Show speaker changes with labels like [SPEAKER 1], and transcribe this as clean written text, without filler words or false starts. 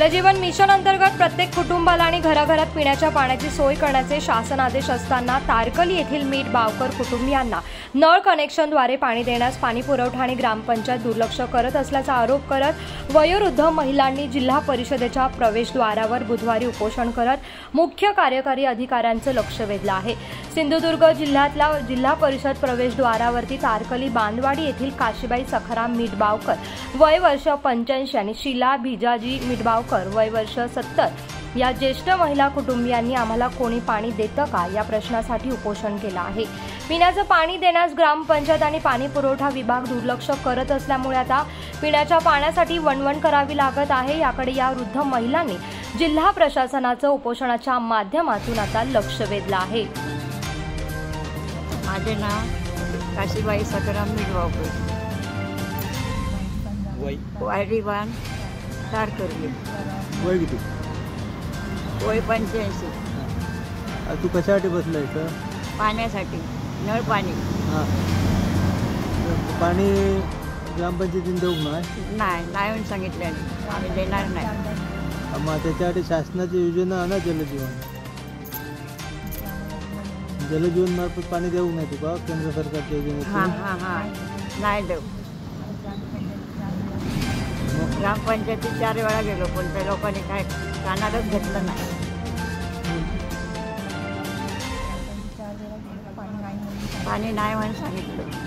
[SPEAKER 1] जलजीवन mission अंतर्गत प्रत्येक कुटुंबाला आणि घराघरात पिण्याच्या पाण्याची सोय करण्याचे शासन आदेश असताना तारकली येथील मीठ बावकर कुटुंबियांना नळ कनेक्शनद्वारे पाणी देण्यास पाणी पुरवठा आणि ग्रामपंचायत दुर्लक्ष करत असल्याचा आरोप करत वयोवृद्ध महिलांनी जिल्हा परिषदेच्या प्रवेशद्वारावर बुधवारी उपोषण करत मुख्य कार्यकारी अधिकाऱ्यांचे लक्ष वेधले आहे। सिंधुदुर्ग जिल्ह्यातल्या जिल्हा परिषद प्रवेशद्वारावरती तारकली बांधवाडी येथील काशीबाई सखाराम मीठबावकर वय वर्ष 85 आणि शीला भिजाजी मीठबावकर वय वर्ष 70 या ज्येष्ठ महिला कुटुंबियांनी आम्हाला कोणी पाणी देतं का या प्रश्नासाठी उपोषण केलं आहे। पिण्याचं पाणी देण्यास ग्रामपंचायत आणि पाणी पुरवठा विभाग दुर्लक्ष करत असल्यामुळे आता पिण्याच्या पाण्यासाठी वणवण करावी लागत आहे। याकडे या वृद्ध महिलांनी जिल्हा प्रशासनाचं उपोषणाच्या माध्यमातून आता लक्ष वेधलं आहे।
[SPEAKER 2] माझे नाव काशीबाई सखाराम मीठबावकर वायरीबान तारकली
[SPEAKER 3] वय किती?
[SPEAKER 2] वय 85।
[SPEAKER 3] तू कशासाठी बसला इथं?
[SPEAKER 2] पाण्यासाठी नळ पाणी।
[SPEAKER 3] हां, पाणी ग्रामपंचायतीने देऊ नाही
[SPEAKER 2] म्हणून सांगितले आम्ही देणार नाही।
[SPEAKER 3] मग त्याच्यासाठी शासनाची योजना आहे ना जलजीवन मार्फत पाणी देऊ नाही तुका केंद्र सरकारच्या योजनेत?
[SPEAKER 2] हां नाही देऊ। ग्रामपंचायतीत 4 वेळा गेलो पण त्या लोकांनी काय कानालाच घेतलं नाही। पाणी नाही म्हणून सांगितलं।